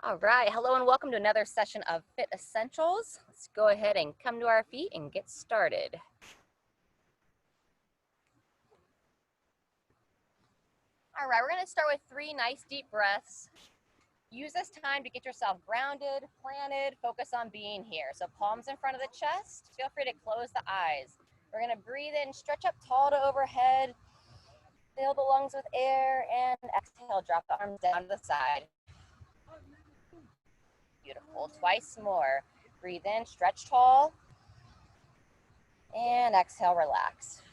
All right, hello and welcome to another session of Fit Essentials. Let's go ahead and come to our feet and get started. All right, we're going to start with 3 nice deep breaths. Use this time to get yourself grounded, planted, focus on being here. So palms in front of the chest, feel free to close the eyes. We're going to breathe in, stretch up tall to overhead, fill the lungs with air, and exhale, drop the arms down to the side. Beautiful, twice more. Breathe in, stretch tall, and exhale, relax.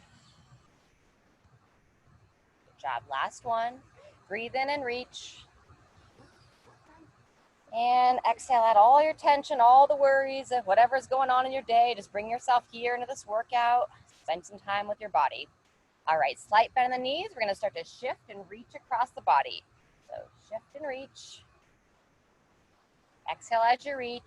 Good job, last one. Breathe in and reach. And exhale out all your tension, all the worries of whatever's going on in your day. Just bring yourself here into this workout. Spend some time with your body. All right, slight bend in the knees. We're gonna start to shift and reach across the body. So shift and reach. Exhale as you reach.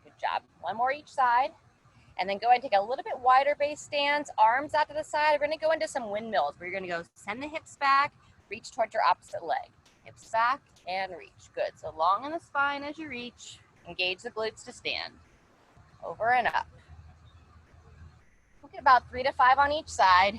Good job. One more each side. And then go ahead and take a little bit wider base stance, arms out to the side. We're gonna go into some windmills where you're gonna go send the hips back, reach towards your opposite leg. Hips back and reach. Good. So long in the spine as you reach. Engage the glutes to stand. Over and up. We'll get about 3 to 5 on each side.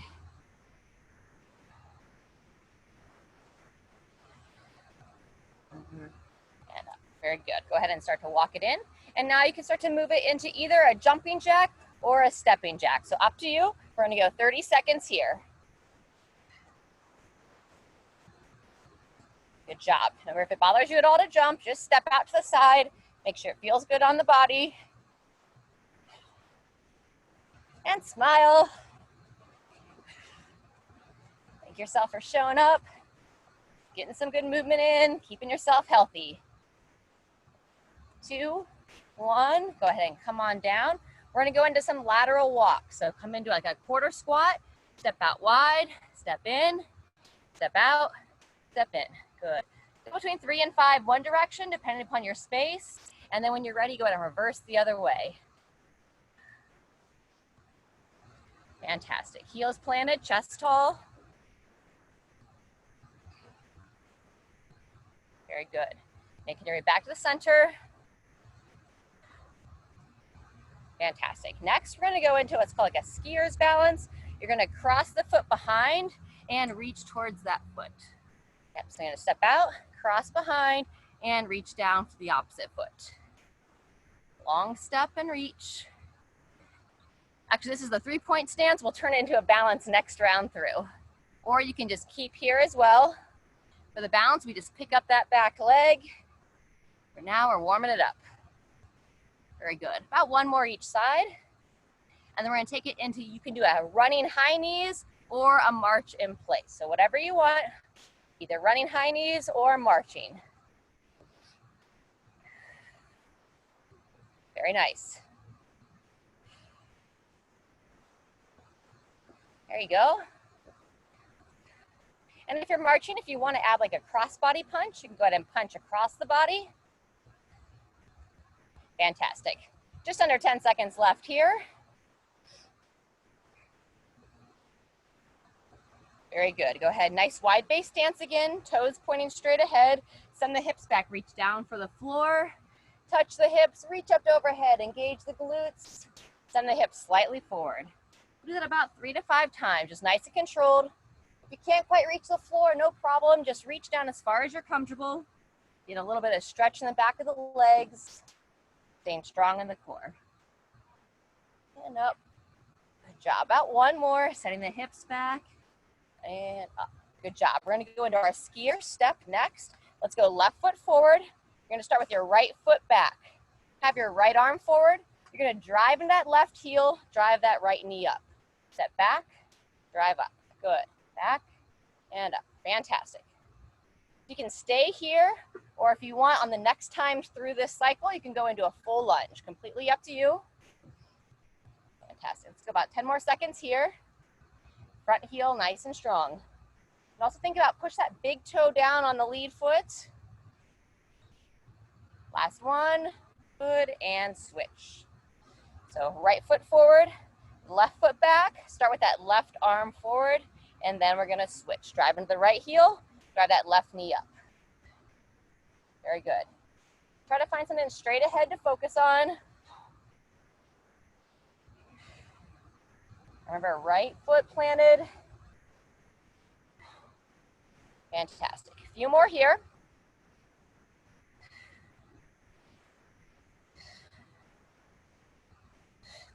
And up. Very good. Go ahead and start to walk it in. And now you can start to move it into either a jumping jack or a stepping jack. So up to you. We're gonna go 30 seconds here. Good job. Remember, if it bothers you at all to jump, just step out to the side. Make sure it feels good on the body. And smile. Thank yourself for showing up, getting some good movement in, keeping yourself healthy. 2, 1, go ahead and come on down. We're gonna go into some lateral walk. So come into like a quarter squat, step out wide, step in, step out, step in. Good. Go between 3 and 5, one direction, depending upon your space. And then when you're ready, go ahead and reverse the other way. Fantastic. Heels planted, chest tall. Very good. Making your way back to the center. Fantastic. Next, we're going to go into what's called like a skier's balance. You're going to cross the foot behind and reach towards that foot. Yep, so I'm going to step out, cross behind, and reach down to the opposite foot. Long step and reach. Actually, this is the 3-point stance. We'll turn it into a balance next round through. Or you can just keep here as well. For the balance, we just pick up that back leg. For now, we're warming it up. Very good. About 1 more each side. And then we're going to take it into, you can do a running high knees or a march in place. So whatever you want, either running high knees or marching. Very nice. There you go. And if you're marching, if you want to add like a crossbody punch, you can go ahead and punch across the body. Fantastic. Just under 10 seconds left here. Very good. Go ahead. Nice wide base stance again. Toes pointing straight ahead. Send the hips back. Reach down for the floor. Touch the hips. Reach up to overhead. Engage the glutes. Send the hips slightly forward. Do that about 3 to 5 times. Just nice and controlled. If you can't quite reach the floor, no problem. Just reach down as far as you're comfortable. Get a little bit of stretch in the back of the legs. Staying strong in the core. And up. Good job. About 1 more. Setting the hips back. And up. Good job. We're going to go into our skier step next. Let's go left foot forward. You're going to start with your right foot back. Have your right arm forward. You're going to drive in that left heel, drive that right knee up. Step back, drive up. Good. Back and up. Fantastic. You can stay here, or if you want on the next time through this cycle, you can go into a full lunge. Completely up to you. Fantastic. Let's go about 10 more seconds here. Front heel nice and strong. And also think about push that big toe down on the lead foot. Last one. Good, and switch. So right foot forward, left foot back. Start with that left arm forward And then we're gonna switch. Drive into the right heel, drive that left knee up. Very good. Try to find something straight ahead to focus on. Remember, right foot planted. Fantastic. A few more here.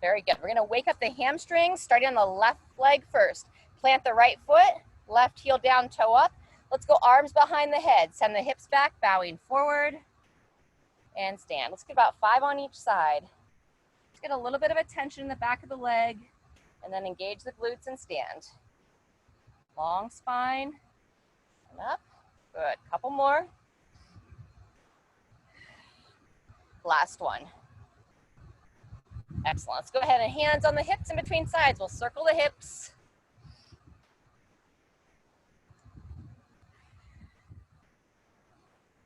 Very good. We're gonna wake up the hamstrings, starting on the left leg first. Plant the right foot, left heel down, toe up. Let's go arms behind the head. Send the hips back, bowing forward, and stand. Let's get about 5 on each side. Let's get a little bit of a tension in the back of the leg, and then engage the glutes and stand. Long spine, and up. Good. Couple more. Last one. Excellent. Let's go ahead and hands on the hips in between sides. We'll circle the hips.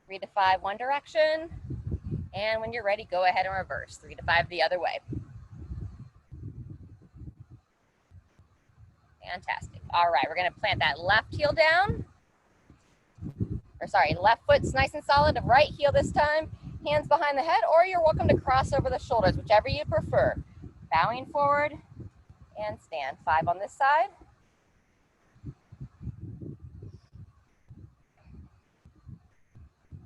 3 to 5, one direction. And when you're ready, go ahead and reverse. 3 to 5 the other way. Fantastic. All right, we're gonna plant that left heel down. Or sorry, left foot's nice and solid, right heel this time. Hands behind the head, or you're welcome to cross over the shoulders, whichever you prefer. Bowing forward and stand. 5 on this side.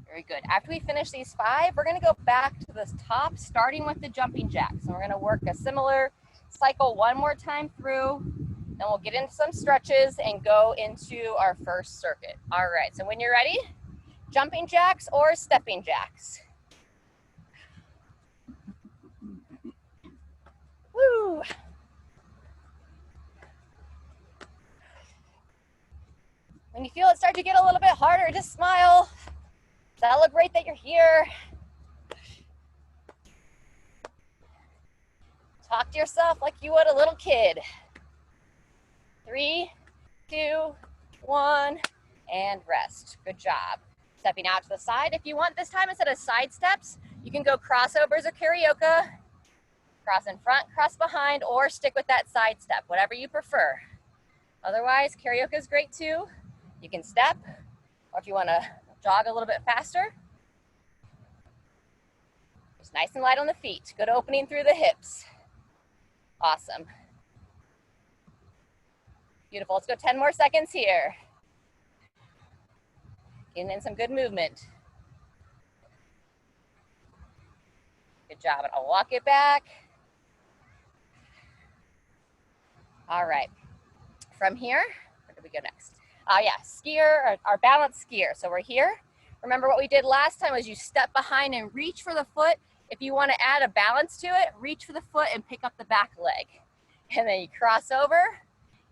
Very good. After we finish these 5, we're gonna go back to the top, starting with the jumping jacks. And we're gonna work a similar cycle one more time through. Then we'll get into some stretches and go into our first circuit. All right, so when you're ready, jumping jacks or stepping jacks. Woo! When you feel it start to get a little bit harder, just smile. Celebrate that you're here. Talk to yourself like you would a little kid. 3, 2, 1, and rest. Good job. Stepping out to the side. If you want this time, instead of side steps, you can go crossovers or karaoke. Cross in front, cross behind, or stick with that side step, whatever you prefer. Otherwise, karaoke is great too. You can step, or if you want to jog a little bit faster. Just nice and light on the feet. Good opening through the hips. Awesome. Beautiful. Let's go 10 more seconds here. Getting in some good movement. Good job. And I'll walk it back. All right. From here, where do we go next? Yeah, skier, our balance skier. So we're here. Remember what we did last time was you step behind and reach for the foot. If you want to add a balance to it, reach for the foot and pick up the back leg. And then you cross over,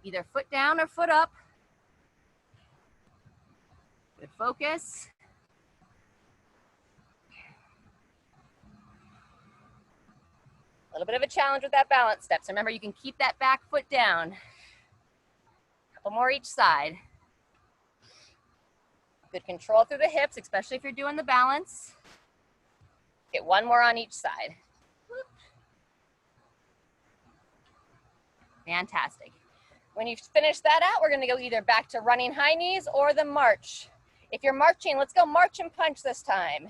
either foot down or foot up. Good focus. A little bit of a challenge with that balance step. So remember, you can keep that back foot down. A couple more each side. Good control through the hips, especially if you're doing the balance. Get one more on each side. Whoop. Fantastic. When you've finished that out, we're gonna go either back to running high knees or the march. If you're marching, let's go march and punch this time.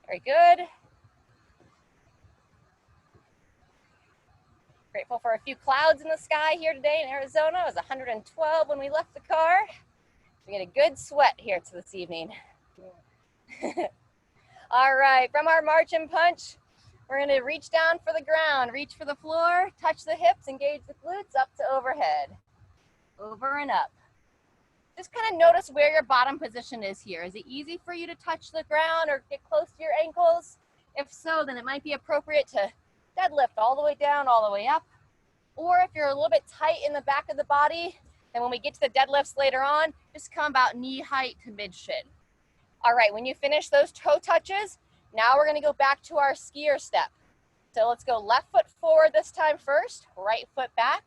Very good. Grateful for a few clouds in the sky here today in Arizona. It was 112 when we left the car. We get a good sweat here this evening. All right, from our march and punch, we're gonna reach down for the ground, reach for the floor, touch the hips, engage the glutes, up to overhead. Over and up. Just kind of notice where your bottom position is here. Is it easy for you to touch the ground or get close to your ankles? If so, then it might be appropriate to deadlift all the way down, all the way up. Or if you're a little bit tight in the back of the body, then when we get to the deadlifts later on, just come about knee height to mid shin. All right, when you finish those toe touches, now we're gonna go back to our skier step. So let's go left foot forward this time first, right foot back,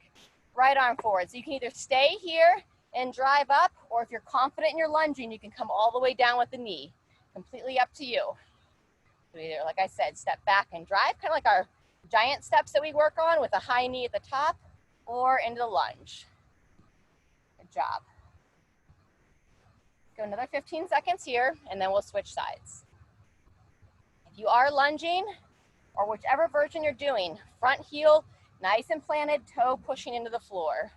right arm forward. So you can either stay here and drive up, or if you're confident in your lunging, you can come all the way down with the knee. Completely up to you. So either, like I said, step back and drive, kind of like our giant steps that we work on with a high knee at the top or into the lunge. Good job. Go another 15 seconds here, and then we'll switch sides. If you are lunging, or whichever version you're doing, front heel, nice and planted, toe pushing into the floor.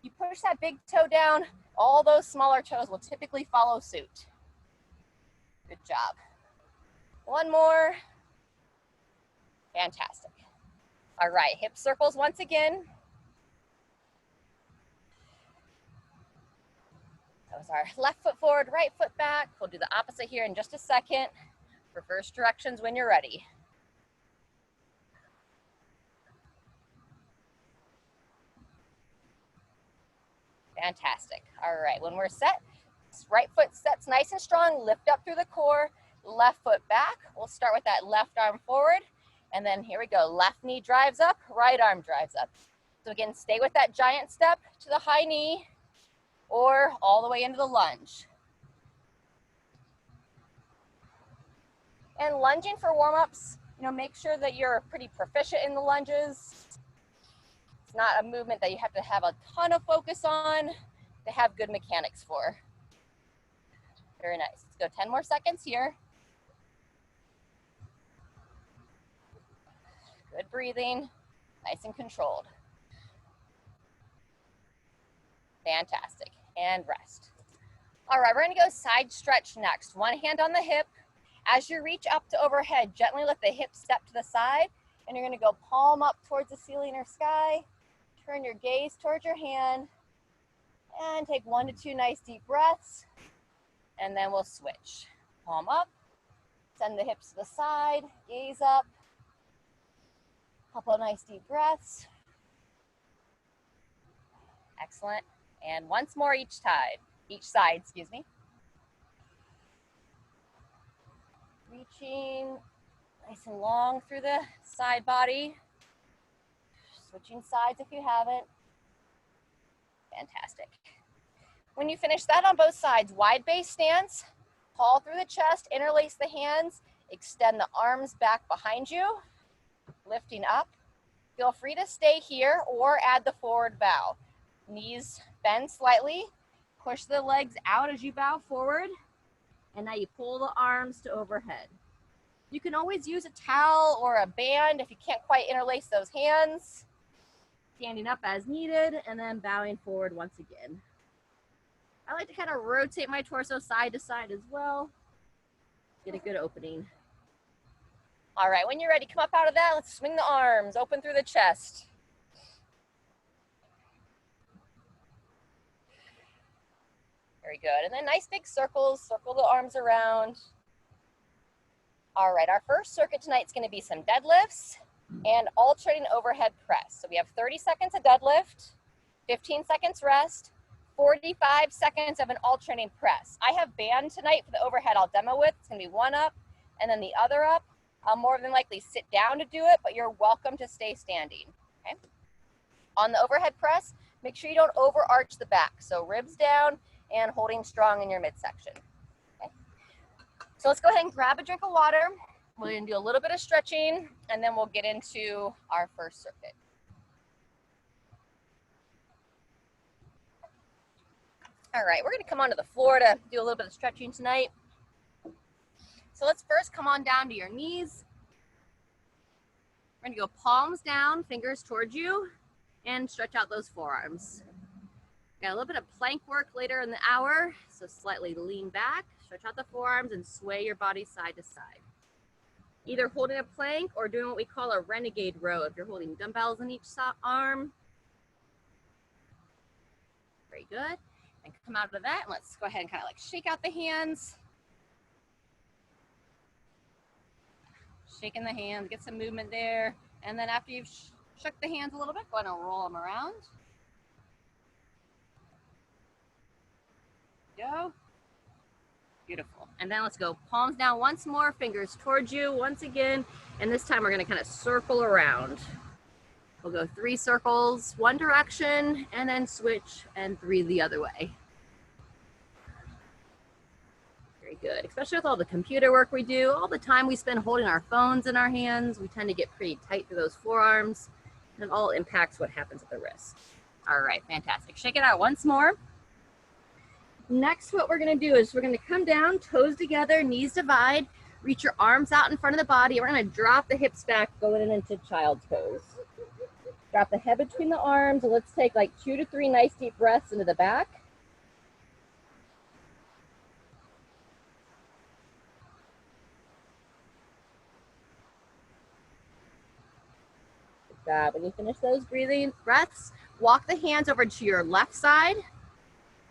You push that big toe down, all those smaller toes will typically follow suit. Good job. One more. Fantastic. All right, hip circles once again. That was our left foot forward, right foot back. We'll do the opposite here in just a second. Reverse directions when you're ready. Fantastic. All right, when we're set, right foot sets nice and strong, lift up through the core, left foot back. We'll start with that left arm forward, and then here we go. Left knee drives up, right arm drives up. So again, stay with that giant step to the high knee or all the way into the lunge. And lunging for warm-ups, make sure that you're pretty proficient in the lunges. It's not a movement that you have to have a ton of focus on to have good mechanics for. Very nice. Let's go 10 more seconds here. Good breathing, nice and controlled. Fantastic, and rest. All right, we're gonna go side stretch next. One hand on the hip. As you reach up to overhead, gently let the hip step to the side, and you're gonna go palm up towards the ceiling or sky. Turn your gaze towards your hand, and take 1 to 2 nice deep breaths, and then we'll switch. Palm up, send the hips to the side, gaze up. Couple of nice deep breaths. Excellent. And once more each side, excuse me. Reaching nice and long through the side body. Switching sides if you haven't. Fantastic. When you finish that on both sides, wide base stance, pull through the chest, interlace the hands, extend the arms back behind you, lifting up. Feel free to stay here or add the forward bow. Knees bend slightly, push the legs out as you bow forward, and now you pull the arms to overhead. You can always use a towel or a band if you can't quite interlace those hands. Standing up as needed, and then bowing forward once again. I like to kind of rotate my torso side to side as well. Get a good opening. All right, when you're ready, come up out of that. Let's swing the arms, open through the chest. Very good. And then nice big circles, circle the arms around. All right, our first circuit tonight is going to be some deadlifts and alternating overhead press. So we have 30 seconds of deadlift, 15 seconds rest, 45 seconds of an alternating press. I have band tonight for the overhead I'll demo with. It's going to be one up and then the other up. I'll more than likely sit down to do it, but you're welcome to stay standing. Okay. On the overhead press, make sure you don't overarch the back. So ribs down and holding strong in your midsection. Okay. So let's go ahead and grab a drink of water. We're going to do a little bit of stretching, and then we'll get into our first circuit. All right, we're going to come onto the floor to do a little bit of stretching tonight. So let's first come on down to your knees. We're going to go palms down, fingers towards you, and stretch out those forearms. Got a little bit of plank work later in the hour, so slightly lean back, stretch out the forearms, and sway your body side to side. Either holding a plank or doing what we call a renegade row if you're holding dumbbells in each arm. Very good. And come out of that, and let's go ahead and kind of like shake out the hands. Shaking the hands, get some movement there. And then after you've shook the hands a little bit, go ahead and roll them around. Go. Beautiful. And then let's go palms down once more, fingers towards you once again. And this time we're going to kind of circle around. We'll go 3 circles, one direction, and then switch and 3 the other way. Very good, especially with all the computer work we do, all the time we spend holding our phones in our hands. We tend to get pretty tight through those forearms, and it all impacts what happens at the wrist. All right, fantastic. Shake it out once more. Next, what we're gonna do is we're gonna come down, toes together, knees divide, reach your arms out in front of the body. We're gonna drop the hips back, going into child's pose. Drop the head between the arms, and let's take like 2 to 3 nice deep breaths into the back. When you finish those breathing breaths, walk the hands over to your left side,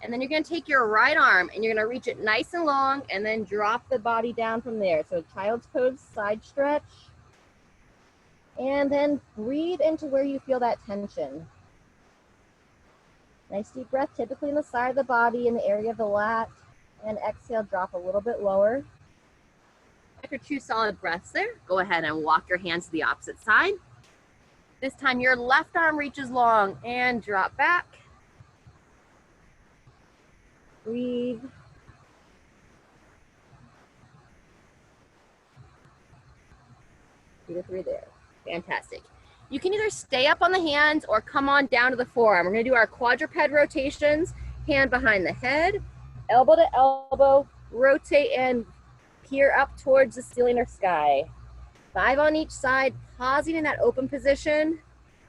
and then you're going to take your right arm and you're going to reach it nice and long, and then drop the body down from there. So child's pose, side stretch, and then breathe into where you feel that tension. Nice deep breath, typically in the side of the body, in the area of the lat, and exhale, drop a little bit lower. After 2 solid breaths there, go ahead and walk your hands to the opposite side. This time your left arm reaches long and drop back. Breathe. 2 to 3 there. Fantastic. You can either stay up on the hands or come on down to the forearm. We're going to do our quadruped rotations, hand behind the head, elbow to elbow, rotate and peer up towards the ceiling or sky. 5 on each side, pausing in that open position,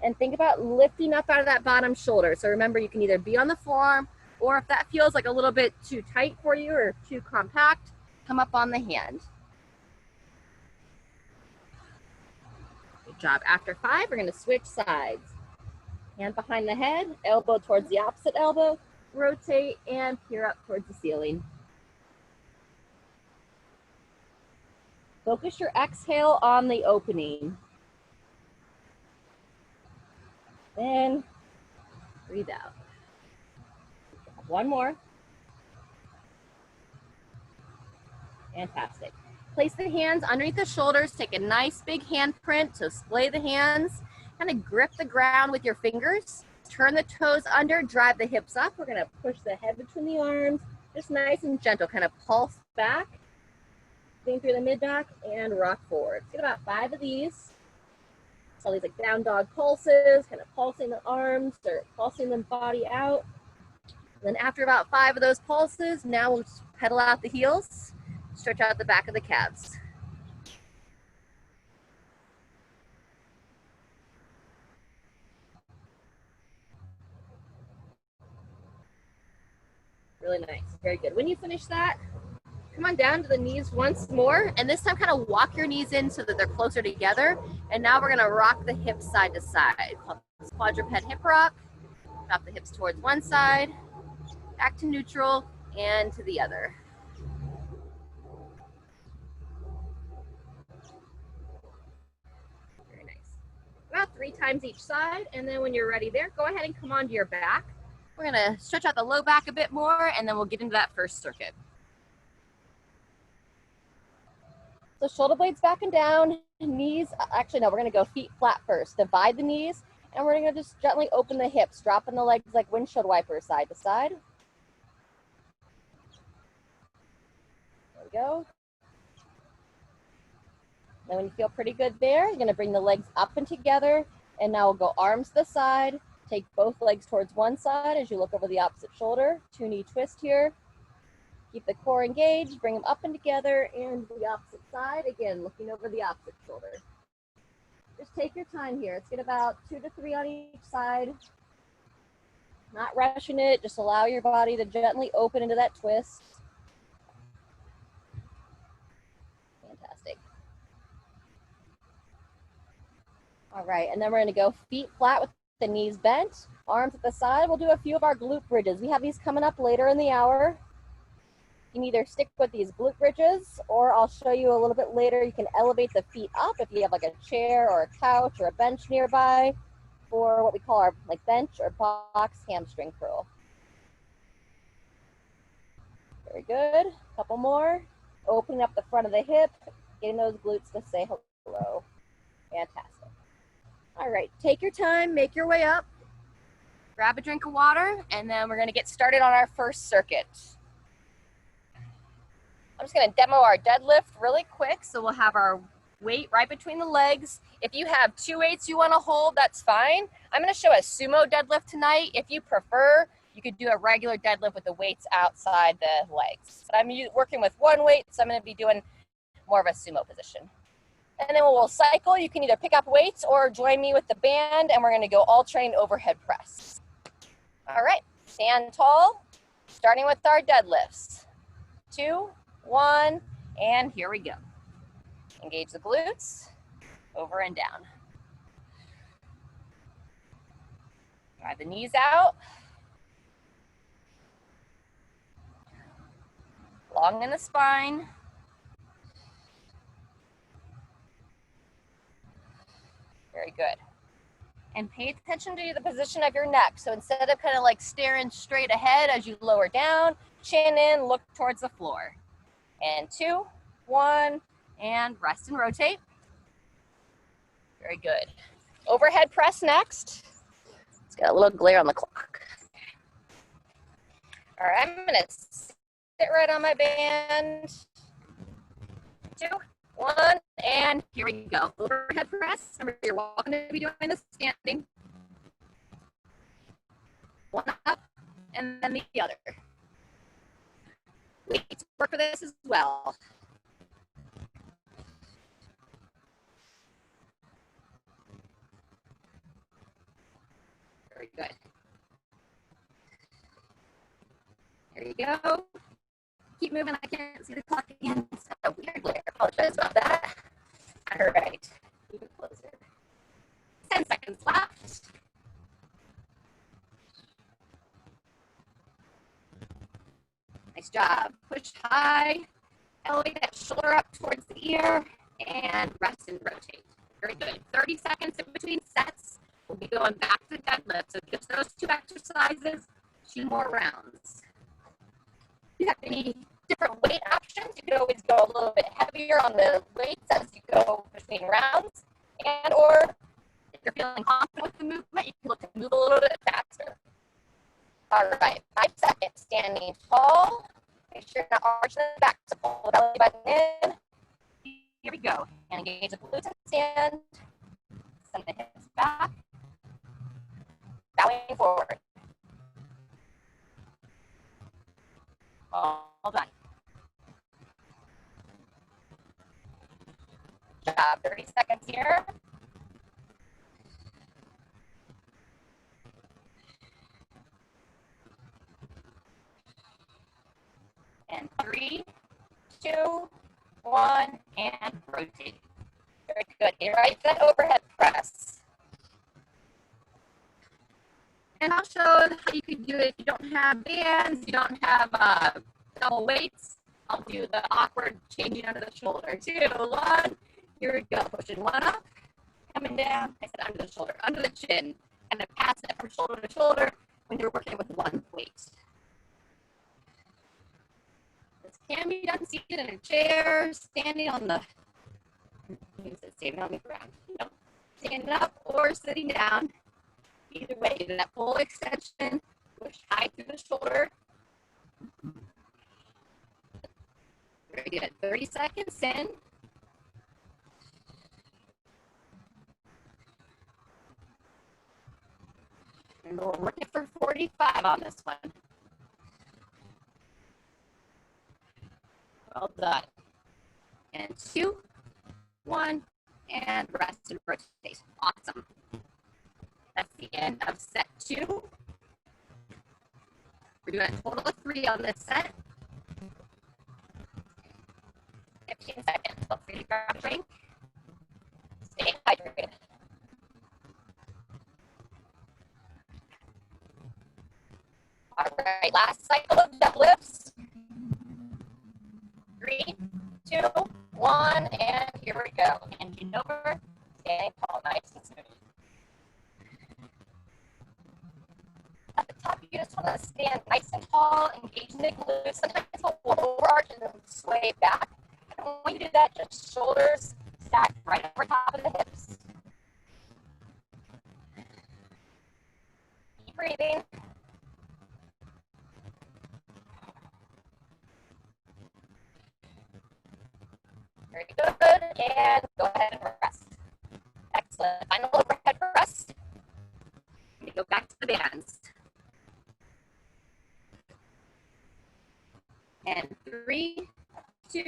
and think about lifting up out of that bottom shoulder. So remember, you can either be on the forearm, or if that feels like a little bit too tight for you or too compact, come up on the hand. Good job. After 5, we're going to switch sides. Hand behind the head, elbow towards the opposite elbow, rotate and peer up towards the ceiling. Focus your exhale on the opening. Then breathe out. 1 more. Fantastic. Place the hands underneath the shoulders. Take a nice big hand print. So splay the hands. Kind of grip the ground with your fingers. Turn the toes under. Drive the hips up. We're going to push the head between the arms. Just nice and gentle. Kind of pulse back. Through the mid back and rock forward. Let's get about 5 of these. So these like down dog pulses, kind of pulsing the arms or pulsing the body out. And then after about 5 of those pulses, now we'll just pedal out the heels, stretch out the back of the calves. Really nice, very good. When you finish that, come on down to the knees once more, and this time kind of walk your knees in so that they're closer together. And now we're gonna rock the hips side to side. Quadruped hip rock. Drop the hips towards one side, back to neutral, and to the other. Very nice. About 3 times each side, and then when you're ready there, go ahead and come onto your back. We're gonna stretch out the low back a bit more, and then we'll get into that first circuit. So shoulder blades back and down, knees, actually no, we're gonna go feet flat first. Divide the knees, and we're gonna just gently open the hips, dropping the legs like windshield wipers side to side. There we go. Then when you feel pretty good there, you're gonna bring the legs up and together, and now we'll go arms to the side, take both legs towards one side as you look over the opposite shoulder, 2-knee twist here. Keep the core engaged, bring them up and together, and the opposite side, again, looking over the opposite shoulder. Just take your time here. Let's get about 2 to 3 on each side. Not rushing it, just allow your body to gently open into that twist. Fantastic. All right, and then we're gonna go feet flat with the knees bent, arms at the side. We'll do a few of our glute bridges. We have these coming up later in the hour. You can either stick with these glute bridges, or I'll show you a little bit later. You can elevate the feet up if you have like a chair or a couch or a bench nearby, for what we call our like bench or box hamstring curl. Very good. A couple more. Opening up the front of the hip, getting those glutes to say hello. Fantastic. All right, take your time, make your way up. Grab a drink of water, and then we're gonna get started on our first circuit. I'm just gonna demo our deadlift really quick. So we'll have our weight right between the legs. If you have two weights you wanna hold, that's fine. I'm gonna show a sumo deadlift tonight. If you prefer, you could do a regular deadlift with the weights outside the legs. But I'm working with one weight, so I'm gonna be doing more of a sumo position. And then we'll cycle. You can either pick up weights or join me with the band, and we're gonna go all train overhead press. All right, stand tall, starting with our deadlifts. 2, 1, and here we go. Engage the glutes, over and down. Drive the knees out. Long in the spine. Very good. And pay attention to the position of your neck. So instead of kind of like staring straight ahead as you lower down, chin in, look towards the floor. And 2, 1, and rest and rotate. Very good. Overhead press next. It's got a little glare on the clock. All right, I'm gonna sit right on my band. 2, 1, and here we go. Overhead press. Remember, you're welcome to be doing this standing. One up, and then the other. Weights work for this as well. Very good. There you go. Keep moving. I can't see the clock again. It's got a weird glare. I apologize about that. All right. Move it closer. 10 seconds left. Nice job. Push high. Elevate that shoulder up towards the ear. And rest and rotate. Very good. 30 seconds in between sets. We'll be going back to the deadlift. So just those 2 exercises, 2 more rounds. If you have any different weight options, you can always go a little bit heavier on the weights as you go between rounds. And or if you're feeling confident with the movement, you can look to move a little bit faster. All right, 5 seconds, standing tall. Make sure you're not arching the back, so pull the belly button in. Here we go. And engage the glutes and stand. Send the hips back. Bowing forward. All done. Good job. 30 seconds here. And 3, 2, 1, and rotate. Very good. Get right to that overhead press. And I'll show how you can do it if you don't have bands, you don't have double weights. I'll do the awkward changing under the shoulder. 2, 1. Here we go. Pushing 1 up, coming down. I said under the shoulder, under the chin, and then pass it from shoulder to shoulder when you're working with 1 weight. This can be done seated in a chair, standing on the ground. Standing up or sitting down. Either way, do that full extension, push high through the shoulder. Very good. 30 seconds in. And we'll work it for 45 on this one. Well done. And 2, 1, and rest and rotate. Awesome. That's the end of set 2. We're doing a total of 3 on this set. 15 seconds. Feel free to grab a drink. Stay hydrated. All right, last cycle of deadlifts. 3, 2, 1, and here we go. Engine over, standing tall, nice and smooth. At the top, you just want to stand nice and tall, engaging the glutes. Sometimes we'll overarch and then sway back. And when you do that, just shoulders stacked right over top of the hips. Keep breathing.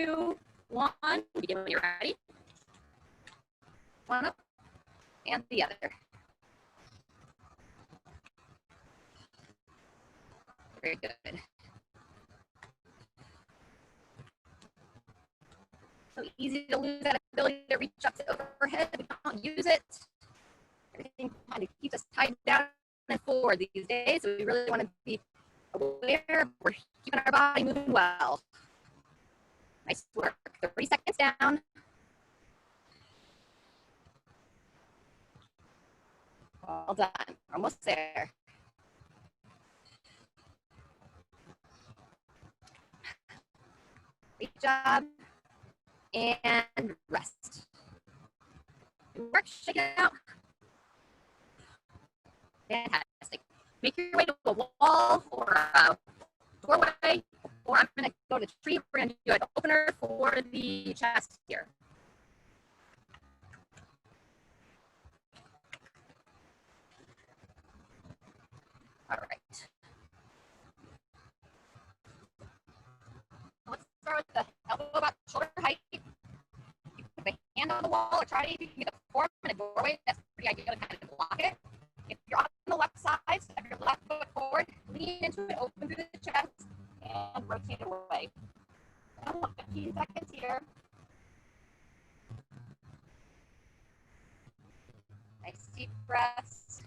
2, 1. Begin when you're ready. One up and the other. Very good. So easy to lose that ability to reach up to overhead. We don't use it. Everything kind of keeps us tied down and forward these days. So we really want to be aware we're keeping our body moving well. Nice work. 30 seconds down. Well done. Almost there. Great job. And rest. Good work. Shake it out. Fantastic. Make your way to a wall or a doorway, or I'm going to go to the tree. We're going to do an opener for the chest here. All right. Let's start with the elbow about shoulder height. You put the hand on the wall or try to get the form in a doorway. That's pretty ideal to kind of block it. If you're on the left side, step your left foot forward, lean into it, open through the chest, and rotate away. 15 seconds here. Nice deep breaths.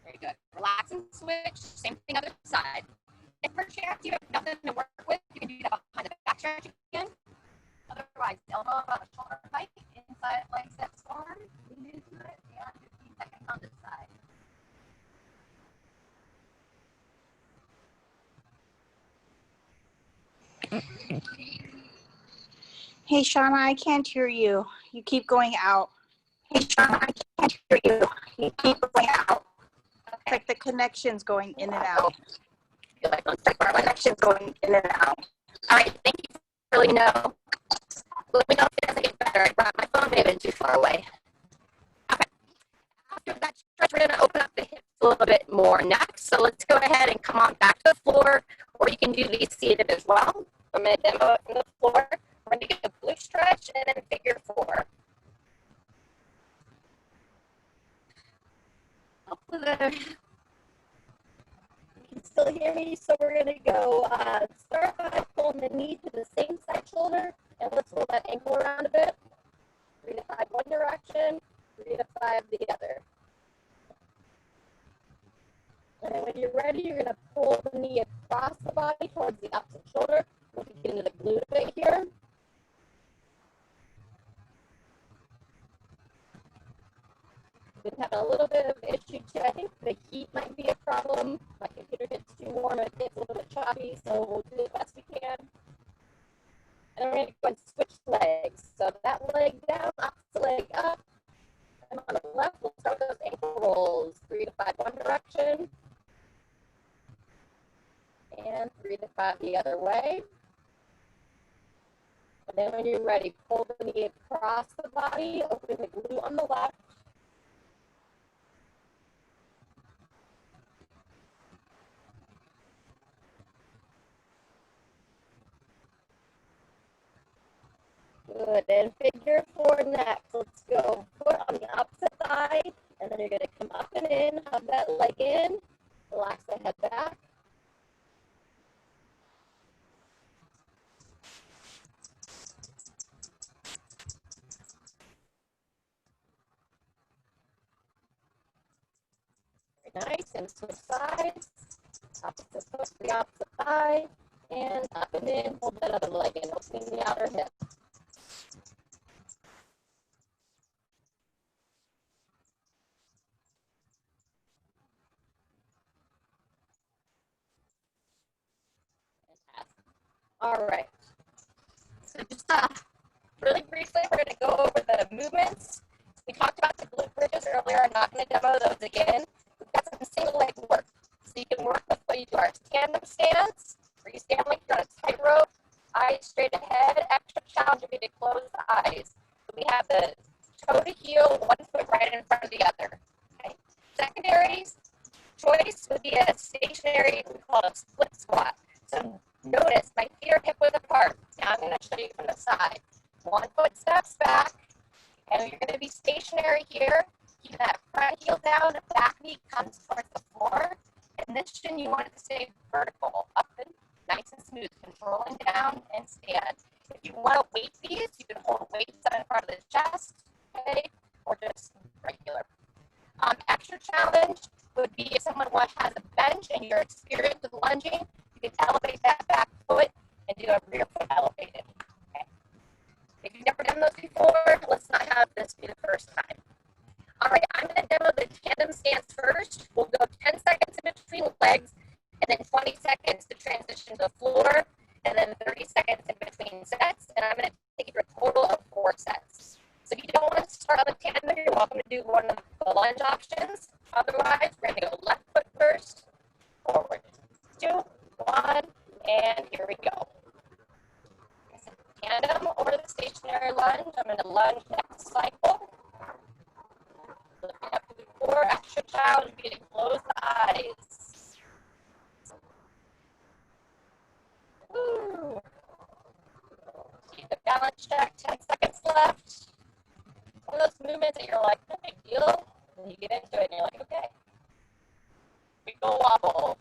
Very good. Relax and switch. Same thing other side. If perchance you have nothing to work with, you can do that behind the back stretch again. Otherwise, elbow about shoulder height, inside leg steps forward, lean into it, and 15 seconds on this side. Hey, Shauna, I can't hear you. You keep going out. Hey, Shauna, I can't hear you. You keep going out. It's like the connection's going in and out. I feel like our connection's going in and out. All right, thank you for letting me know. Let me know if it doesn't get better. I brought my phone, may have been too far away. Okay. After that stretch, we're going to open up the hips a little bit more next. So let's go ahead and come on back to the floor, or you can do these seated as well. I'm going to demo it from the floor. We're going to get a glute stretch and then figure 4. Hopefully you can still hear me. So we're going to go start by pulling the knee to the same side shoulder, and let's roll that ankle around a bit. 3 to 5 one direction, 3 to 5 the other. And then when you're ready, you're going to pull the knee across the body towards the opposite shoulder. We'll get into the glute a bit here. Been having a little bit of issue too. I think the heat might be a problem. My computer gets too warm, it gets a little bit choppy, so we'll do the best we can. And then we're going to go and switch legs. So that leg down, opposite leg up. And on the left, we'll start with those ankle rolls. 3 to 5 one direction. And 3 to 5 the other way. And then when you're ready, pull the knee across the body, open the glute on the left. Good, and figure 4 next. Let's go foot on the opposite thigh, and then you're going to come up and in, hug that leg in, relax the head back. Very nice, and switch sides. Opposite foot to the opposite thigh, and up and in, hold that other leg in, opening the outer hip. All right. So just really briefly, we're going to go over the movements. We talked about the glute bridges earlier. I'm not going to demo those again. We've got some single leg work. So you can work with what you do our tandem stance, where you stand like you're on a tightrope, eyes straight ahead. Extra challenge would be to close the eyes. So we have the toe to heel, one foot right in front of the other. Okay. Secondaries, choice would be a stationary, we call it a split squat. So notice my feet are hip width apart. Now I'm going to show you from the side. 1 foot steps back, and you're going to be stationary here. Keep that front heel down, the back knee comes towards the floor. And this shin, you want it to stay vertical, up and nice and smooth, controlling down and stand. If you want to weight these, you can hold weights in front of the chest, okay, or just regular. Extra challenge would be if someone has a bench and you're experienced with lunging, you can elevate that back foot and do a rear foot elevated. Okay. If you've never done those before, let's not have this be the first time. All right, I'm going to demo the tandem stance first. We'll go 10 seconds in between legs, and then 20 seconds to transition to the floor, and then 30 seconds in between sets, and I'm going to take you through a total of 4 sets. So if you don't want to start on the tandem, you're welcome to do one of the lunge options. Otherwise, we're going to go left foot first, forward. 2, 1, and here we go. Tandem over the stationary lunge. I'm going to lunge next cycle. Looking up to the core. Extra challenge would be to close the eyes. Woo. Keep the balance check. 10 seconds left. One of those movements that you're like, no big deal. And you get into it and you're like, okay. We go wobble.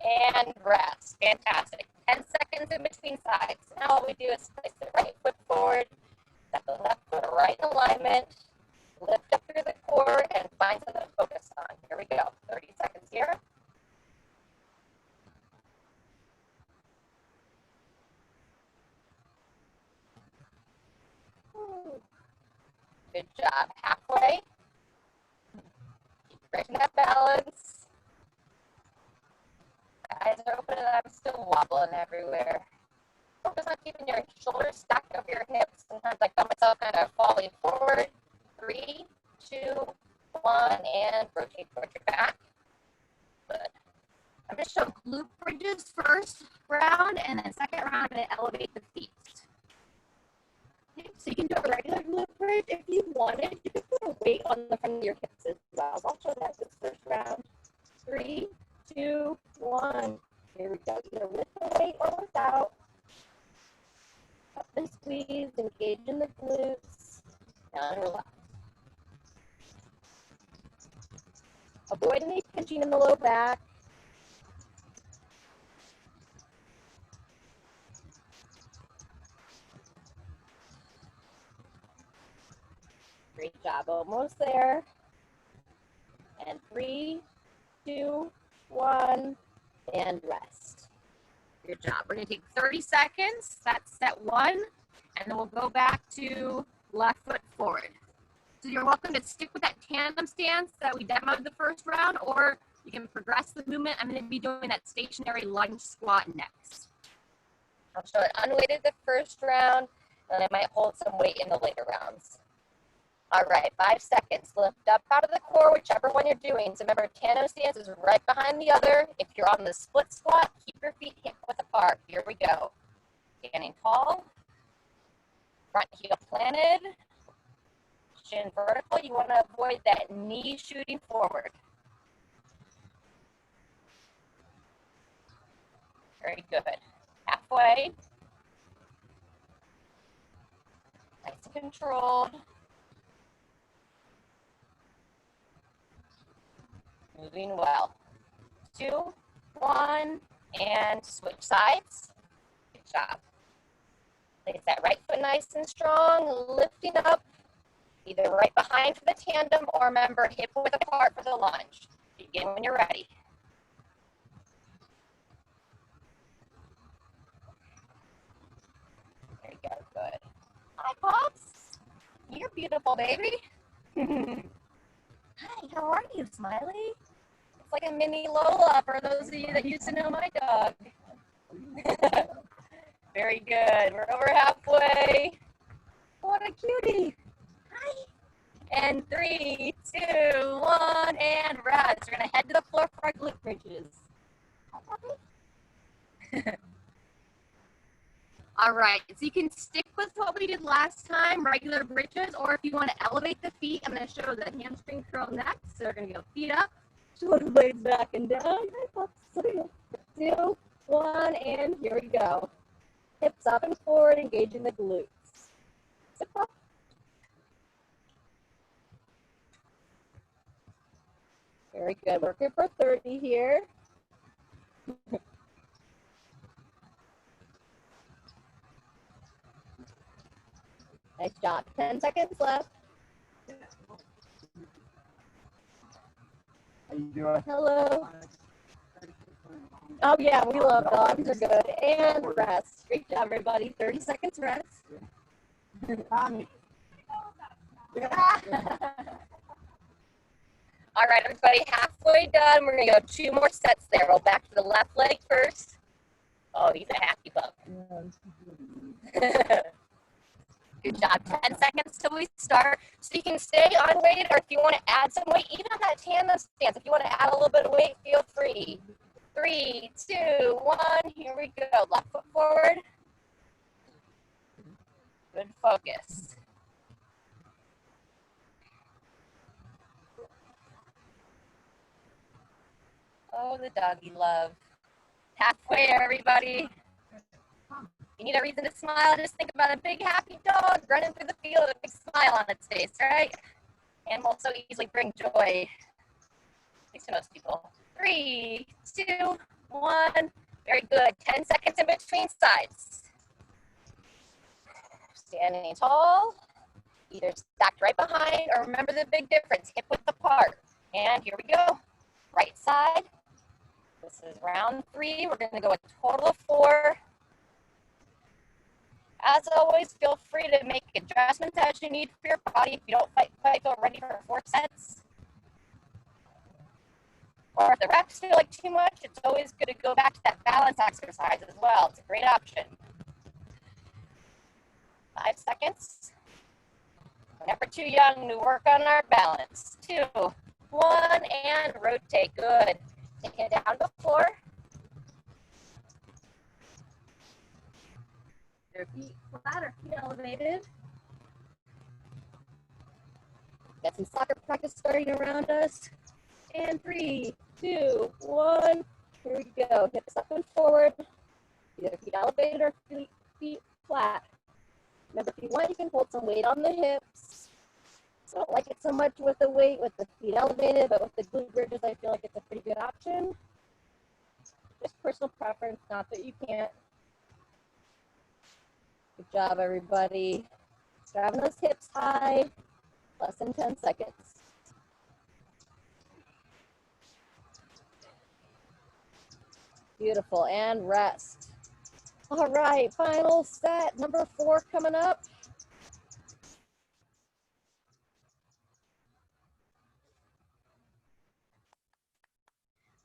And rest. Fantastic. 10 seconds in between sides. Now all we do is place the right foot forward, step the left foot right in alignment, lift up through the core, and find something to focus on. Here we go. 30 seconds here. Good job. Halfway. Keep breaking that balance. My eyes are open and I'm still wobbling everywhere. Focus on keeping your shoulders stacked over your hips. Sometimes I feel myself kind of falling forward. 3, 2, 1, and rotate towards your back. Good. I'm going to show glute bridges first round, and then second round, I'm going to elevate the feet. Okay, so you can do a regular glute bridge if you wanted. You can put a weight on the front of your hips as well. I'll show that this first round. 3, 2, 1. Here we go. Either with the weight or without. Up and squeeze, engage in the glutes, and relax. Avoid any pinching in the low back. Great job, almost there. And 3, 2, 1, and rest. Good job. We're going to take 30 seconds. That's set 1. And then we'll go back to left foot forward. So you're welcome to stick with that tandem stance that we demoed the first round, or you can progress the movement. I'm going to be doing that stationary lunge squat next. I'll show it unweighted the first round, and I might hold some weight in the later rounds. All right, 5 seconds. Lift up out of the core, whichever one you're doing. So remember, tandem stance is right behind the other. If you're on the split squat, keep your feet hip width apart. Here we go. Standing tall. Front heel planted. Shin vertical. You want to avoid that knee shooting forward. Very good. Halfway. Nice and controlled. Moving well. 2, 1, and switch sides. Good job. Place that right foot nice and strong, lifting up, either right behind for the tandem, or remember, hip width apart for the lunge. Begin when you're ready. There you go, good. Hi, Pops. You're beautiful, baby. Hi, how are you, Smiley? It's like a mini Lola for those of you that used to know my dog. Very good. We're over halfway. What a cutie. Hi. And 3, 2, 1, and rest. We're going to head to the floor for our glute bridges. All right, so you can stick with what we did last time, regular bridges, or if you want to elevate the feet, I'm going to show the hamstring curl next. So we're going to go feet up, Shoulder blades back and down. 3, 2, 1, and here we go. Hips up and forward, engaging the glutes. Sit up. Very good. Working for 30 here. Nice job. 10 seconds left. How you doing? Hello. Oh yeah, we love dogs. Are good. And rest. Great job, everybody. 30 seconds rest. All right, everybody, halfway done. We're gonna go 2 more sets there. Roll back to the left leg first. Oh, he's a happy pup. Good job. 10 seconds till we start. So you can stay unweighted, or if you want to add some weight, even on that tandem stance, if you want to add a little bit of weight, feel free. 3, 2, 1, here we go. Left foot forward. Good focus. Oh, the doggy love. Halfway, everybody. You need a reason to smile, just think about a big happy dog running through the field with a big smile on its face, right? Animals so easily bring joy, at least to most people. 3, 2, 1. Very good. 10 seconds in between sides. Standing tall, either stacked right behind, or remember the big difference, hip width apart. And here we go. Right side. This is round 3. We're going to go a total of 4. As always, feel free to make adjustments as you need for your body if you don't quite feel ready for 4 sets. Or if the reps feel like too much, it's always good to go back to that balance exercise as well. It's a great option. 5 seconds. We're never too young to work on our balance. 2, 1, and rotate. Good. Take it down to the floor. Your feet flat or feet elevated. Got some soccer practice starting around us. And 3, 2, 1. Here we go. Hips up and forward. Either feet elevated or feet flat. Remember, if you want, you can hold some weight on the hips. I don't like it so much with the weight, with the feet elevated, but with the glute bridges, I feel like it's a pretty good option. Just personal preference, not that you can't. Good job, everybody. Driving those hips high. Less than 10 seconds. Beautiful, and rest. All right, final set, number 4 coming up.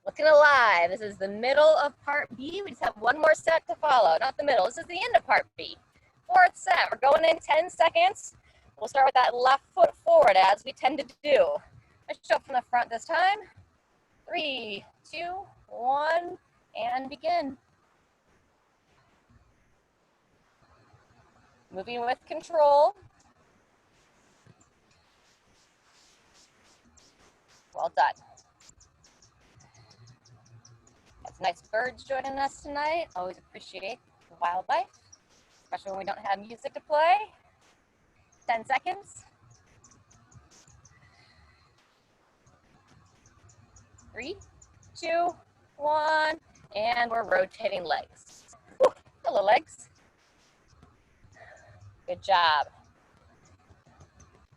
Looking alive. This is the middle of part B. We just have 1 more set to follow. Not the middle. This is the end of part B. 4th set. We're going in 10 seconds. We'll start with that left foot forward, as we tend to do. Let's show up from the front this time. 3, 2, 1, and begin. Moving with control. Well done. Got some nice birds joining us tonight. Always appreciate the wildlife, especially when we don't have music to play. 10 seconds. 3, 2, 1, and we're rotating legs. Woo. Hello, legs. Good job.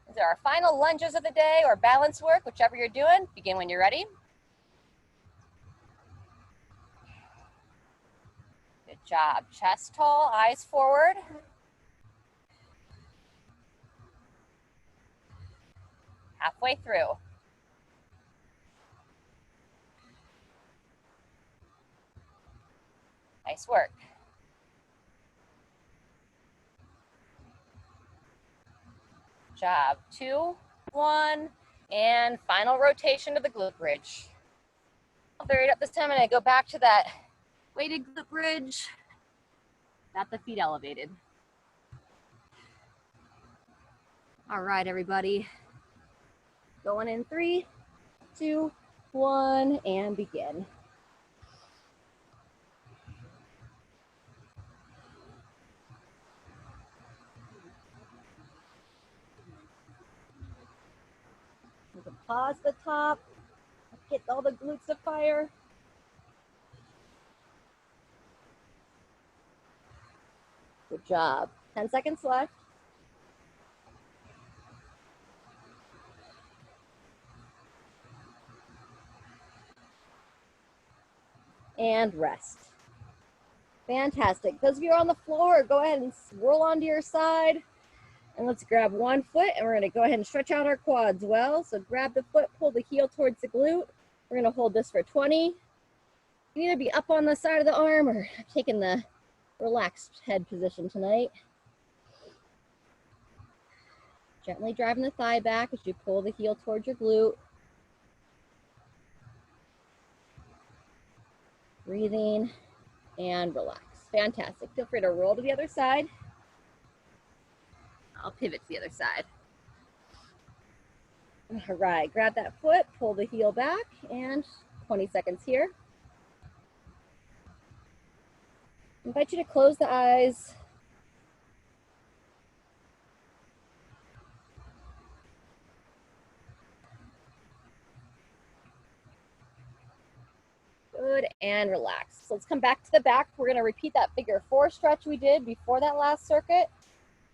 These are our final lunges of the day, or balance work, whichever you're doing. Begin when you're ready. Good job. Chest tall, eyes forward. Halfway through. Nice work. Job. 2, 1, and final rotation to the glute bridge. I'll vary it up this time, and I go back to that weighted glute bridge. Got the feet elevated. All right, everybody. Going in 3, 2, 1, and begin. You can pause the top, get all the glutes to fire. Good job. 10 seconds left. And rest. Fantastic. Those of you who are on the floor, go ahead and swirl onto your side. And let's grab one foot, and we're going to go ahead and stretch out our quads well. So grab the foot, pull the heel towards the glute. We're going to hold this for 20. You can either be up on the side of the arm or taking the relaxed head position tonight. Gently driving the thigh back as you pull the heel towards your glute. Breathing and relax. Fantastic. Feel free to roll to the other side. I'll pivot to the other side. All right, grab that foot, pull the heel back, and 20 seconds here. I invite you to close the eyes. Good, and relax. So let's come back to the back. We're going to repeat that figure 4 stretch we did before that last circuit.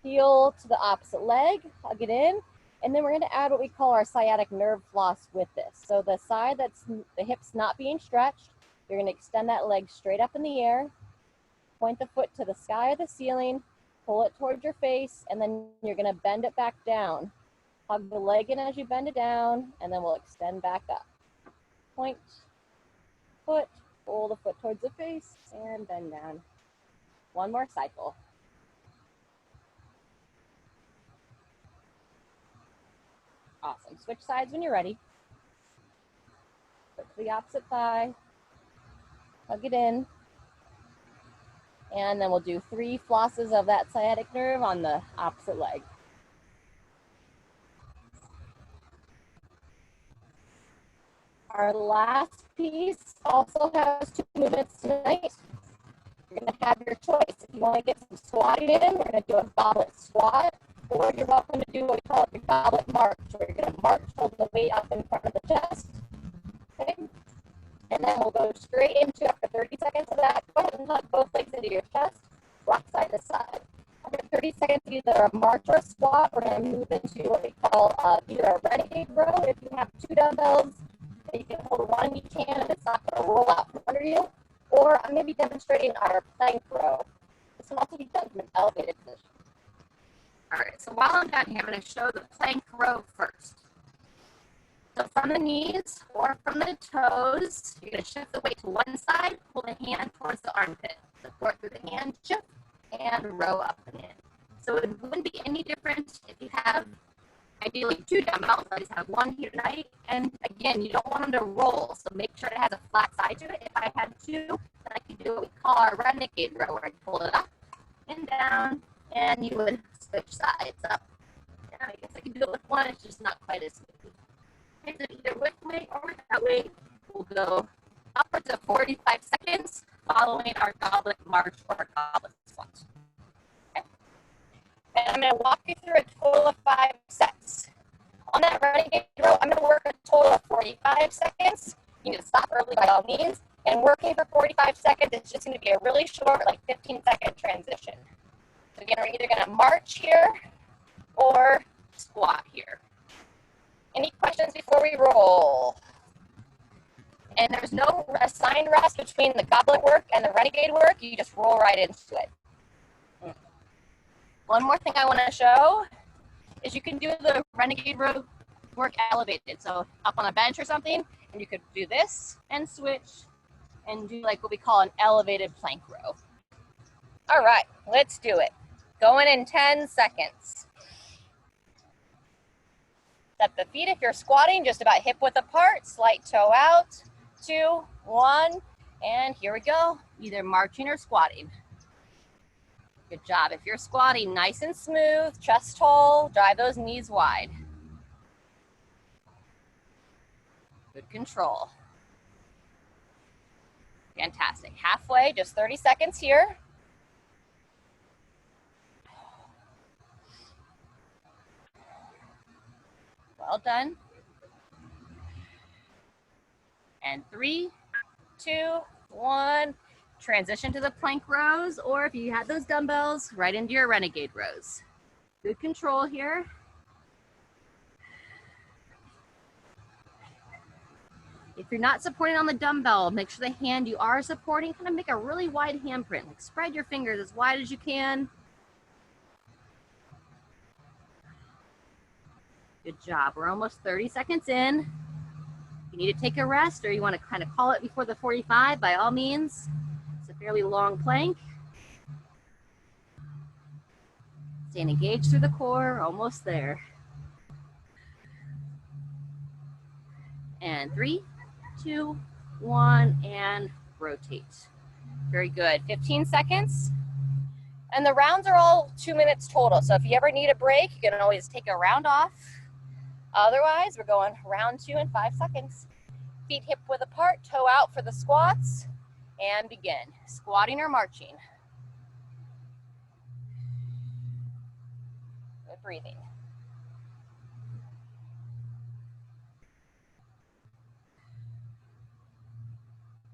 Heel to the opposite leg, hug it in, and then we're going to add what we call our sciatic nerve floss with this. So the side that's the hips not being stretched, you're going to extend that leg straight up in the air, point the foot to the sky or the ceiling, pull it towards your face, and then you're going to bend it back down. Hug the leg in as you bend it down, and then we'll extend back up. Point, foot, pull the foot towards the face, and bend down. One more cycle. Awesome. Switch sides when you're ready. Foot to the opposite thigh. Hug it in. And then we'll do 3 flosses of that sciatic nerve on the opposite leg. Our last piece also has 2 movements tonight. You're going to have your choice. If you want to get some squatting in, we're going to do a goblet squat, or you're welcome to do what we call a goblet march, where you're going to march, hold the weight up in front of the chest. Okay? And then we'll go straight into, after 30 seconds of that, go ahead and hug both legs into your chest, rock side to side. After 30 seconds of either a march or a squat, we're going to move into what we call either a renegade row. If you have 2 dumbbells, you can hold one in each hand and it's not going to roll out from under you. Or I'm going to be demonstrating our plank row. This can also be done from an elevated position. All right, so while I'm done here, I'm going to show the plank row first. So from the knees or from the toes, you're going to shift the weight to one side, pull the hand towards the armpit, support through the hand, shift, and row up and in. So it wouldn't be any different if you have ideally 2 dumbbells. I just have 1 here tonight. And again, you don't want them to roll, so make sure it has a flat side to it. If I had 2, then I could do what we call our renegade row, where I pull it up and down, and you would switch sides up. Yeah, I guess I could do it with 1, it's just not quite as smooth. Okay, so either with weight or without weight, we'll go upwards of 45 seconds following our goblet march or goblet squat. Okay. And I'm going to walk you through a total of 5 sets. On that renegade row, I'm going to work a total of 45 seconds. You can stop early by all means. And working for 45 seconds, it's just going to be a really short, like 15-second transition. So again, we're either going to march here or squat here. Any questions before we roll? And there's no assigned rest between the goblet work and the renegade work. You just roll right into it. One more thing I want to show is you can do the renegade row work elevated. So up on a bench or something, and you could do this and switch and do like what we call an elevated plank row. All right, let's do it. Going in 10 seconds. Step the feet if you're squatting, just about hip width apart, slight toe out. 2, 1, and here we go. Either marching or squatting. Good job. If you're squatting, nice and smooth, chest tall, drive those knees wide. Good control. Fantastic. Halfway, just 30 seconds here. Well done. And 3, 2, 1. Transition to the plank rows, or if you had those dumbbells, right into your Renegade rows. Good control here. If you're not supporting on the dumbbell, make sure the hand you are supporting, kind of make a really wide handprint. Like spread your fingers as wide as you can. Good job. We're almost 30 seconds in. If you need to take a rest or you want to kind of call it before the 45, by all means. It's a fairly long plank. Staying engaged through the core, almost there. And 3, 2, 1, and rotate. Very good. 15 seconds. And the rounds are all 2 minutes total. So if you ever need a break, you can always take a round off. Otherwise, we're going round 2 in 5 seconds. Feet hip width apart, toe out for the squats, and begin. Squatting or marching. Good breathing.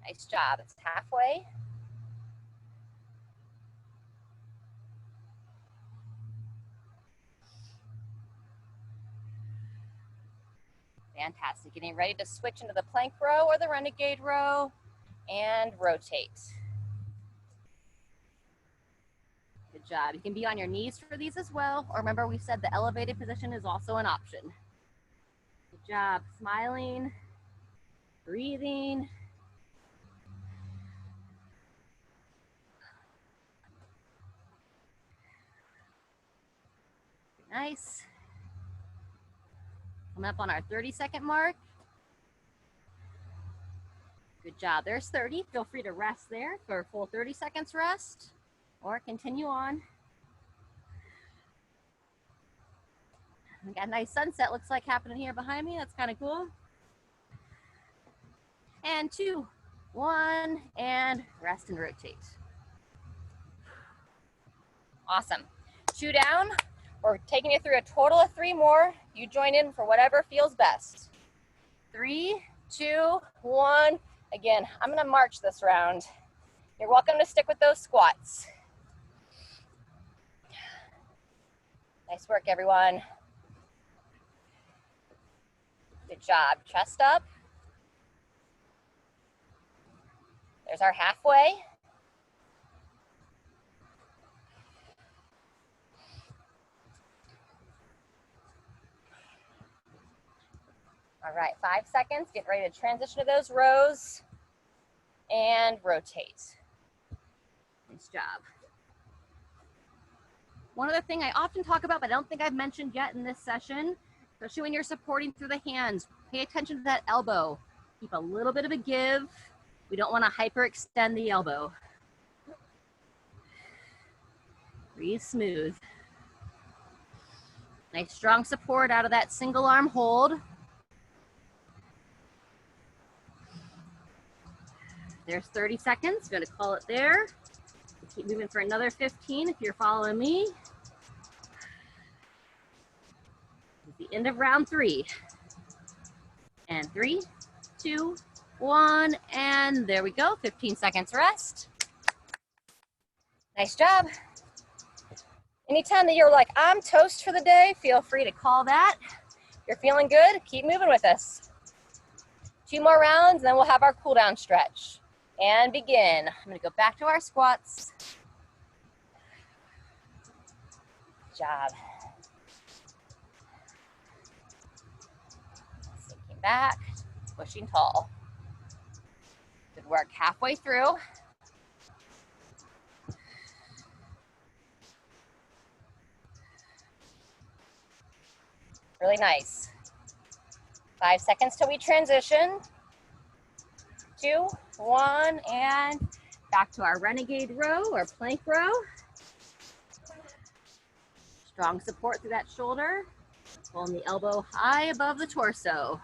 Nice job. It's halfway. Fantastic. Getting ready to switch into the plank row or the Renegade row and rotate. Good job. You can be on your knees for these as well. Or remember, we said the elevated position is also an option. Good job. Smiling, breathing. Nice. Coming up on our 30-second mark. Good job. There's 30. Feel free to rest there for a full 30 seconds rest or continue on. We got a nice sunset, looks like, happening here behind me. That's kind of cool. And 2, 1, and rest and rotate. Awesome. 2 down. We're taking you through a total of 3 more. You join in for whatever feels best. 3, 2, 1. Again, I'm going to march this round. You're welcome to stick with those squats. Nice work, everyone. Good job. Chest up. There's our halfway. All right, 5 seconds. Get ready to transition to those rows and rotate. Nice job. One other thing I often talk about, but I don't think I've mentioned yet in this session, especially when you're supporting through the hands, pay attention to that elbow. Keep a little bit of a give. We don't want to hyperextend the elbow. Breathe smooth. Nice strong support out of that single arm hold. There's 30 seconds. Going to call it there. Keep moving for another 15 if you're following me. It's the end of round 3. And 3, 2, 1, and there we go. 15 seconds rest. Nice job. Anytime that you're like, I'm toast for the day, feel free to call that. If you're feeling good, keep moving with us. 2 more rounds, and then we'll have our cool down stretch. And begin. I'm going to go back to our squats. Good job. Sinking back, pushing tall. Good work. Halfway through. Really nice. 5 seconds till we transition. 2, 1, and back to our Renegade row or plank row. Strong support through that shoulder. Pulling the elbow high above the torso.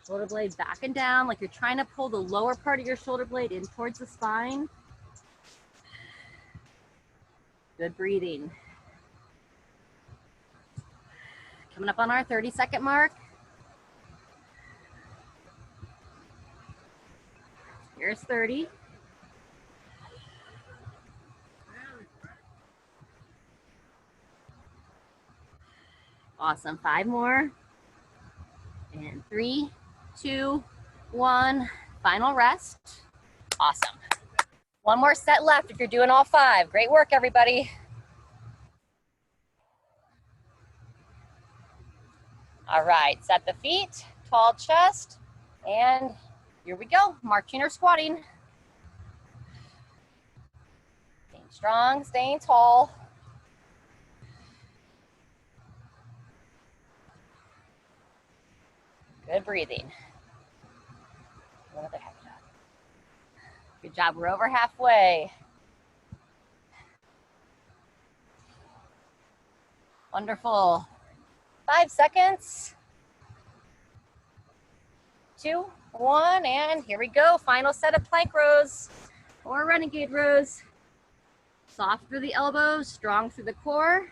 Shoulder blade back and down like you're trying to pull the lower part of your shoulder blade in towards the spine. Good breathing. Coming up on our 30-second mark. Here's 30. Awesome. 5 more. And 3, 2, 1. Final rest. Awesome. One more set left if you're doing all 5. Great work, everybody. All right, set the feet, tall chest, and here we go, marching or squatting. Staying strong, staying tall. Good breathing. Good job, we're over halfway. Wonderful. 5 seconds. 2, 1, and here we go. Final set of plank rows or renegade rows. Soft through the elbows, strong through the core.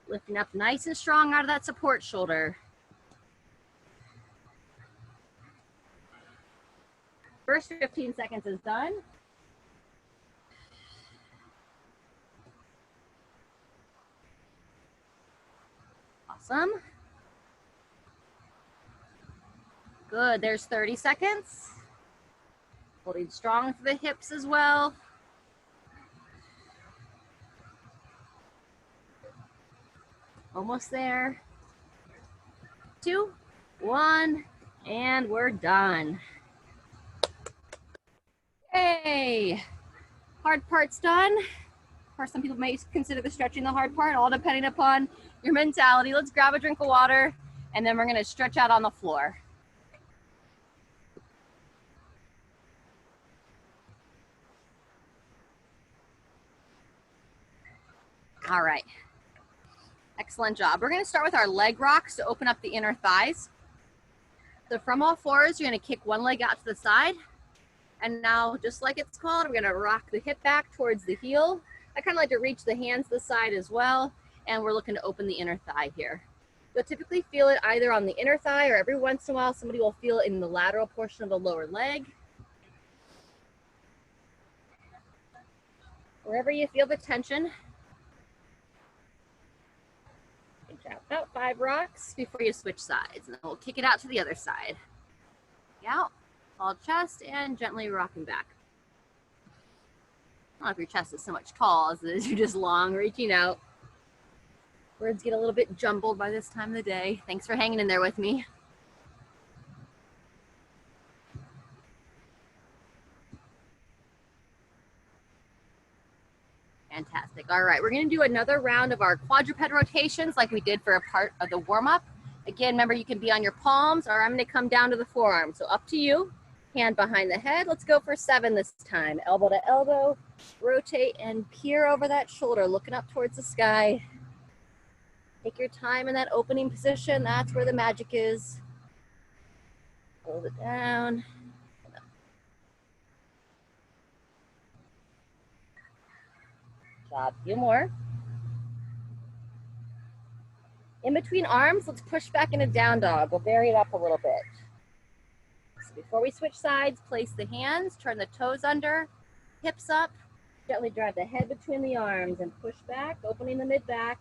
Lifting up nice and strong out of that support shoulder. First 15 seconds is done. Awesome. Good, there's 30 seconds. Holding strong through the hips as well. Almost there. 2, 1, and we're done. Yay! Hard part's done. Or some people may consider the stretching the hard part, all depending upon your mentality. Let's grab a drink of water, and then we're gonna stretch out on the floor. All right, excellent job. We're gonna start with our leg rocks to open up the inner thighs. So from all fours, you're gonna kick one leg out to the side. And now, just like it's called, we're gonna rock the hip back towards the heel. I kind of like to reach the hands to the side as well. And we're looking to open the inner thigh here. You'll typically feel it either on the inner thigh or every once in a while, somebody will feel it in the lateral portion of the lower leg. Wherever you feel the tension. About 5 rocks before you switch sides. And then we'll kick it out to the other side. Out, tall chest, and gently rocking back. I don't know if your chest is so much tall as it is you're just long, reaching out. Words get a little bit jumbled by this time of the day. Thanks for hanging in there with me. Fantastic. All right, we're going to do another round of our quadruped rotations like we did for a part of the warm-up. Again, remember you can be on your palms or I'm going to come down to the forearm. So up to you. Hand behind the head. Let's go for 7 this time. Elbow to elbow. Rotate and peer over that shoulder, looking up towards the sky. Take your time in that opening position. That's where the magic is. Hold it down. Job. A few more. In between arms, let's push back into down dog. We'll vary it up a little bit. So before we switch sides, place the hands, turn the toes under, hips up, gently drive the head between the arms and push back, opening the mid-back.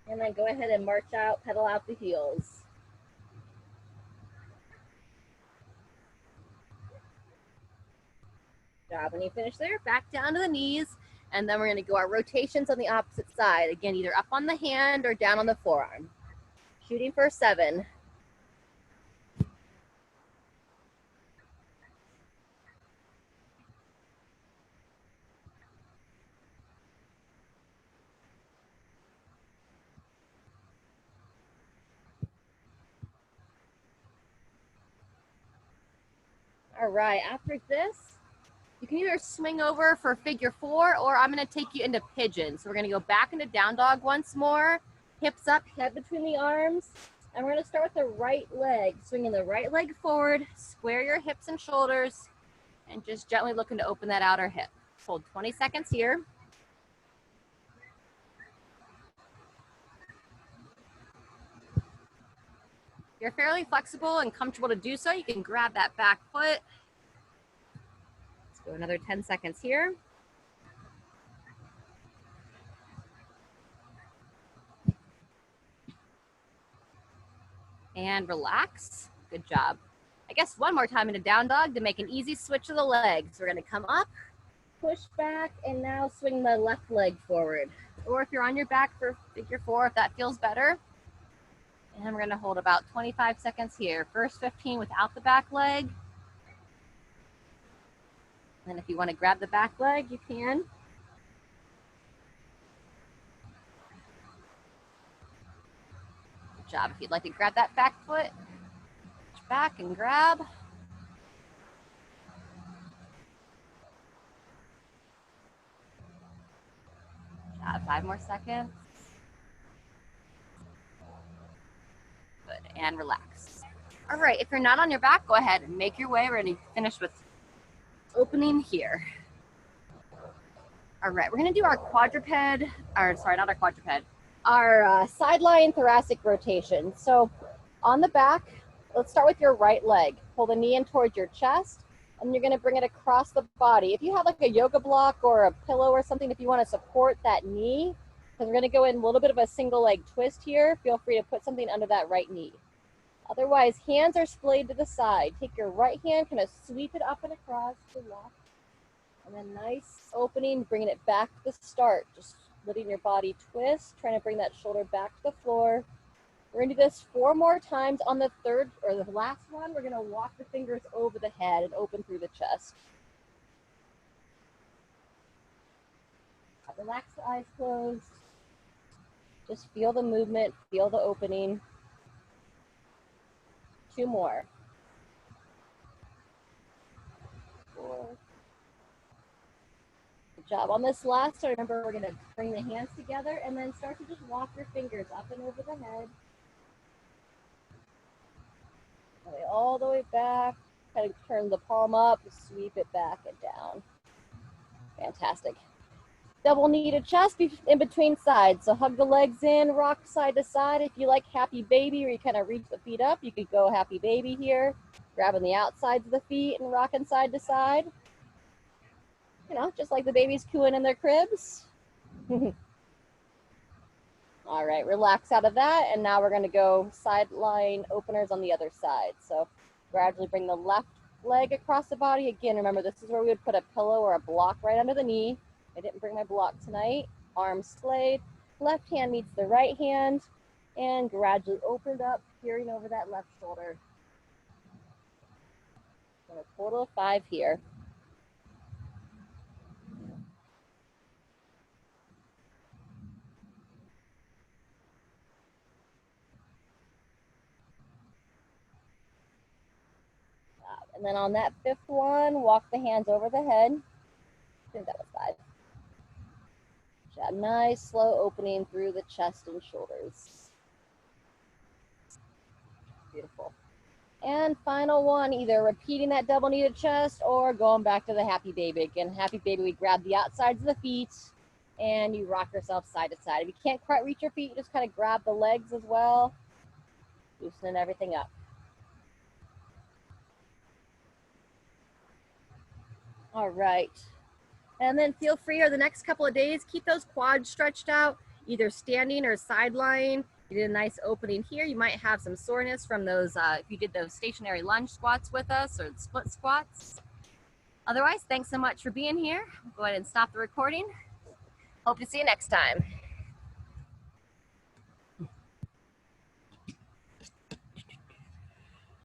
And then go ahead and march out, pedal out the heels. Job. When you finish there, back down to the knees, and then we're going to go our rotations on the opposite side. Again, either up on the hand or down on the forearm. Shooting for 7. All right, after this, you can either swing over for figure 4 or I'm going to take you into pigeon. So we're going to go back into down dog once more. Hips up, head between the arms. And we're gonna start with the right leg, swinging the right leg forward, square your hips and shoulders, and just gently looking to open that outer hip. Hold 20 seconds here. If you're fairly flexible and comfortable to do so, you can grab that back foot. Let's go another 10 seconds here. And relax. Good job. I guess one more time in a down dog to make an easy switch of the legs. We're gonna come up, push back, and now swing the left leg forward. Or if you're on your back for figure 4, if that feels better. And we're gonna hold about 25 seconds here. First 15 without the back leg. And if you wanna grab the back leg, you can. Good job. If you'd like to grab that back foot, push back and grab. 5 more seconds. Good, and relax. All right, if you're not on your back, go ahead and make your way. We're gonna finish with opening here. All right, we're gonna do our our sideline thoracic rotation. So on the back, let's start with your right leg. Pull the knee in towards your chest, and you're gonna bring it across the body. If you have like a yoga block or a pillow or something, if you wanna support that knee, because we're gonna go in a little bit of a single leg twist here, feel free to put something under that right knee. Otherwise, hands are splayed to the side. Take your right hand, kind of sweep it up and across the left. And then nice opening, bringing it back to the start. Just letting your body twist, trying to bring that shoulder back to the floor. We're gonna do this 4 more times. On the third, or the last one, we're gonna walk the fingers over the head and open through the chest. Relax the eyes closed. Just feel the movement, feel the opening. 2 more. 4. Good job. On this last, remember we're gonna bring the hands together and then start to just walk your fingers up and over the head. All the way back, kind of turn the palm up, sweep it back and down. Fantastic. Double knee to chest in between sides. So hug the legs in, rock side to side. If you like happy baby, or you kind of reach the feet up, you could go happy baby here, grabbing the outsides of the feet and rocking side to side. You know, just like the babies cooing in their cribs. All right, relax out of that. And now we're gonna go sideline openers on the other side. So gradually bring the left leg across the body. Again, remember this is where we would put a pillow or a block right under the knee. I didn't bring my block tonight. Arms splayed. Left hand meets the right hand. And gradually opened up, peering over that left shoulder. So a total of 5 here. And then on that 5th one, walk the hands over the head. I think that was 5. Nice slow opening through the chest and shoulders. Beautiful. And final one, either repeating that double knee to chest or going back to the happy baby. Again, happy baby, we grab the outsides of the feet and you rock yourself side to side. If you can't quite reach your feet, you just kind of grab the legs as well, loosening everything up. All right. And then feel free over the next couple of days, keep those quads stretched out, either standing or side lying. You did a nice opening here. You might have some soreness from those, if you did those stationary lunge squats with us or split squats. Otherwise, thanks so much for being here. Go ahead and stop the recording. Hope to see you next time.